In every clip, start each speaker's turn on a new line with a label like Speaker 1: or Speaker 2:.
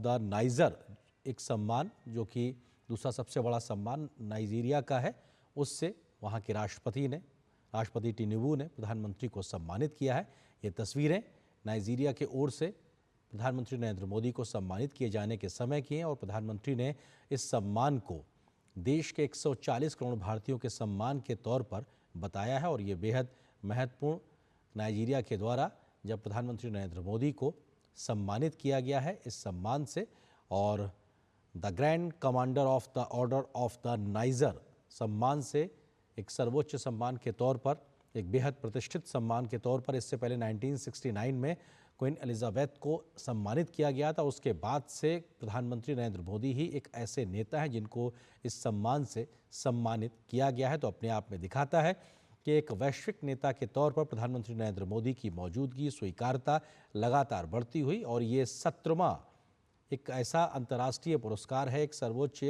Speaker 1: The niger एक सम्मान जो कि दूसरा सबसे बड़ा सम्मान नाइजीरिया का है, उससे वहाँ के राष्ट्रपति टिनुबू ने प्रधानमंत्री को सम्मानित किया है। ये तस्वीरें नाइजीरिया के ओर से प्रधानमंत्री नरेंद्र मोदी को सम्मानित किए जाने के समय की हैं और प्रधानमंत्री ने इस सम्मान को देश के 140 करोड़ भारतीयों के सम्मान के तौर पर बताया है। और ये बेहद महत्वपूर्ण नाइजीरिया के द्वारा जब प्रधानमंत्री नरेंद्र मोदी को सम्मानित किया गया है इस सम्मान से, और the grand commander of the order of the niger सम्मान से एक सर्वोच्च सम्मान के तौर पर, एक बेहद प्रतिष्ठित सम्मान के तौर पर इससे पहले 1969 में क्वीन एलिजाबेथ को सम्मानित किया गया था। उसके बाद से प्रधानमंत्री नरेंद्र मोदी ही एक ऐसे नेता हैं जिनको इस सम्मान से सम्मानित किया गया है। तो अपने आप में दिखाता है कि एक वैश्विक नेता के तौर पर प्रधानमंत्री नरेंद्र मोदी की मौजूदगी, स्वीकार्यता लगातार बढ़ती हुई, और ये 17वां एक ऐसा अंतर्राष्ट्रीय पुरस्कार है, एक सर्वोच्च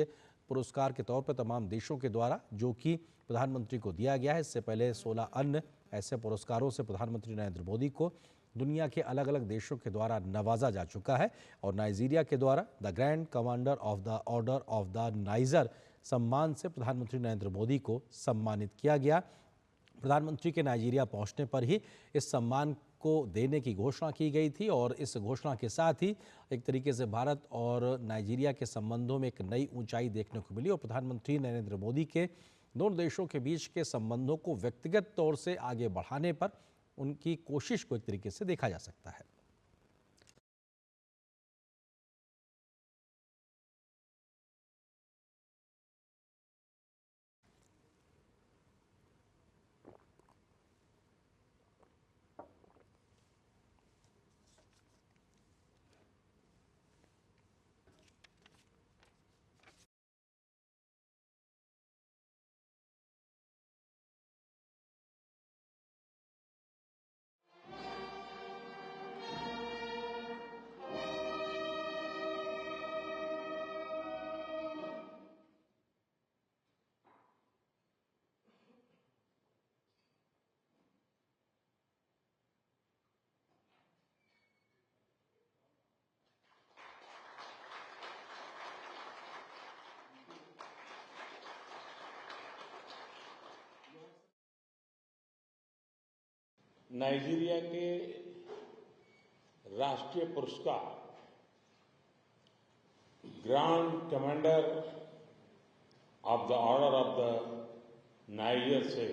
Speaker 1: पुरस्कार के तौर पर तमाम देशों के द्वारा जो कि प्रधानमंत्री को दिया गया है। इससे पहले 16 अन्य ऐसे पुरस्कारों से प्रधानमंत्री नरेंद्र मोदी को दुनिया के अलग अलग देशों के द्वारा नवाजा जा चुका है। और नाइजीरिया के द्वारा the grand commander of the order of the niger सम्मान से प्रधानमंत्री नरेंद्र मोदी को सम्मानित किया गया। प्रधानमंत्री के नाइजीरिया पहुंचने पर ही इस सम्मान को देने की घोषणा की गई थी, और इस घोषणा के साथ ही एक तरीके से भारत और नाइजीरिया के संबंधों में एक नई ऊंचाई देखने को मिली और प्रधानमंत्री नरेंद्र मोदी के दोनों देशों के बीच के संबंधों को व्यक्तिगत तौर से आगे बढ़ाने पर उनकी कोशिश को एक तरीके से देखा जा सकता है।
Speaker 2: नाइजीरिया के राष्ट्रीय पुरस्कार grand commander of the order of the niger से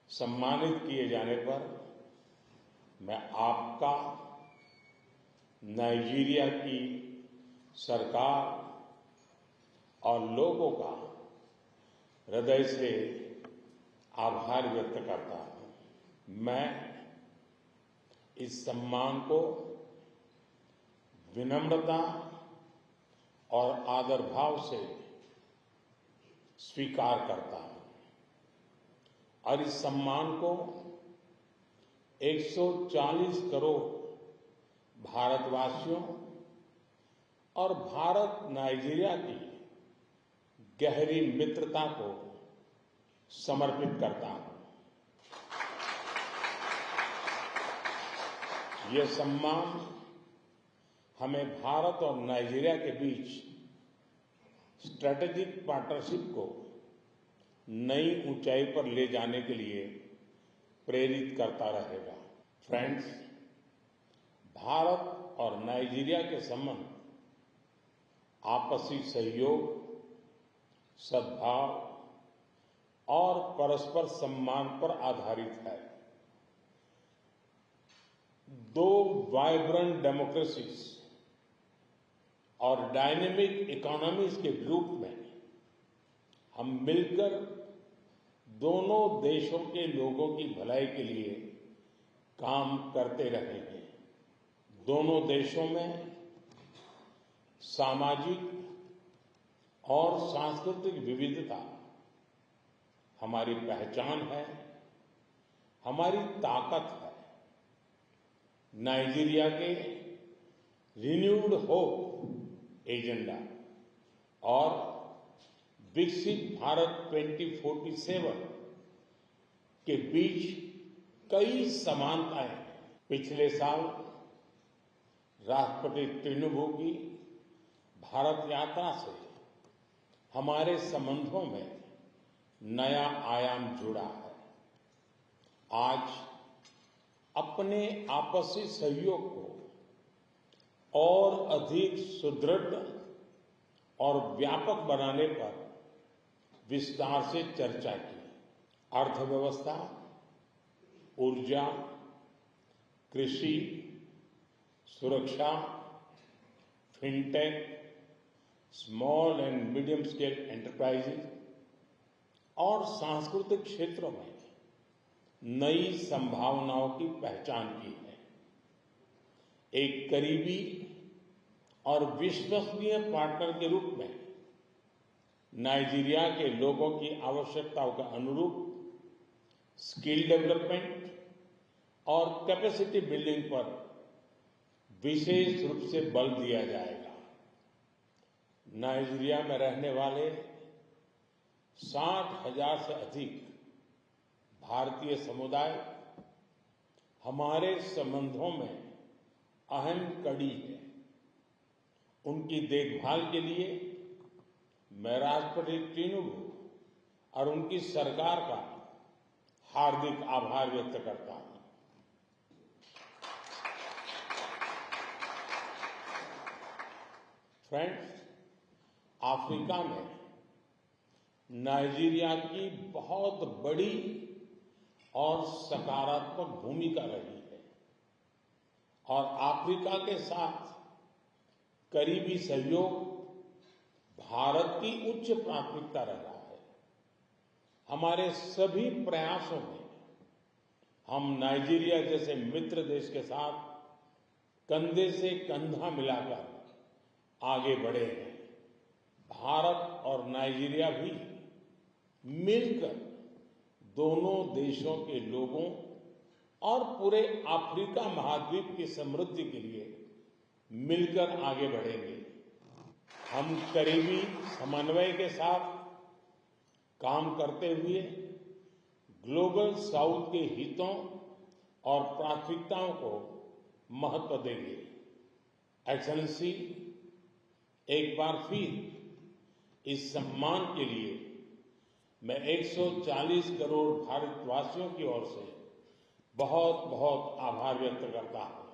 Speaker 2: सम्मानित किए जाने पर मैं आपका, नाइजीरिया की सरकार और लोगों का हृदय से आभार व्यक्त करता हूं। मैं इस सम्मान को विनम्रता और आदर भाव से स्वीकार करता हूं और इस सम्मान को 140 करोड़ भारतवासियों और भारत नाइजीरिया की गहरी मित्रता को समर्पित करता हूं। यह सम्मान हमें भारत और नाइजीरिया के बीच स्ट्रैटेजिक पार्टनरशिप को नई ऊंचाई पर ले जाने के लिए प्रेरित करता रहेगा। फ्रेंड्स, भारत और नाइजीरिया के संबंध आपसी सहयोग, सद्भाव और परस्पर सम्मान पर आधारित है। दो वाइब्रेंट डेमोक्रेसीज और डायनेमिक इकोनॉमीज के ग्रुप में हम मिलकर दोनों देशों के लोगों की भलाई के लिए काम करते रहे हैं। दोनों देशों में सामाजिक और सांस्कृतिक विविधता हमारी पहचान है, हमारी ताकत है। नाइजीरिया के रिन्यूड होप एजेंडा और विकसित भारत 2047 के बीच कई समानताएं हैं। पिछले साल राष्ट्रपति टिनुबू की भारत यात्रा से हमारे संबंधों में नया आयाम जुड़ा है। आज अपने आपसी सहयोग को और अधिक सुदृढ़ और व्यापक बनाने पर विस्तार से चर्चा की। अर्थव्यवस्था, ऊर्जा, कृषि, सुरक्षा, fintech, small and medium scale enterprises और सांस्कृतिक क्षेत्रों में नई संभावनाओं की पहचान की है। एक करीबी और विश्वसनीय पार्टनर के रूप में नाइजीरिया के लोगों की आवश्यकताओं के अनुरूप स्किल डेवलपमेंट और कैपेसिटी बिल्डिंग पर विशेष रूप से बल दिया जाएगा। नाइजीरिया में रहने वाले 60,000 से अधिक भारतीय समुदाय हमारे संबंधों में अहम कड़ी है। उनकी देखभाल के लिए मैं राष्ट्रपति टिनुबू और उनकी सरकार का हार्दिक आभार व्यक्त करता हूं। फ्रेंड्स, अफ्रीका में नाइजीरिया की बहुत बड़ी और सकारात्मक भूमिका रही है और अफ्रीका के साथ करीबी सहयोग भारत की उच्च प्राथमिकता रहा है। हमारे सभी प्रयासों में हम नाइजीरिया जैसे मित्र देश के साथ कंधे से कंधा मिलाकर आगे बढ़े हैं। भारत और नाइजीरिया भी मिलकर दोनों देशों के लोगों और पूरे अफ्रीका महाद्वीप की समृद्धि के लिए मिलकर आगे बढ़ेंगे। हम करीबी समन्वय के साथ काम करते हुए ग्लोबल साउथ के हितों और प्राथमिकताओं को महत्व देंगे। एक्सेलेंसी, एक बार फिर इस सम्मान के लिए मैं 140 करोड़ भारतवासियों की ओर से बहुत बहुत आभार व्यक्त करता हूं।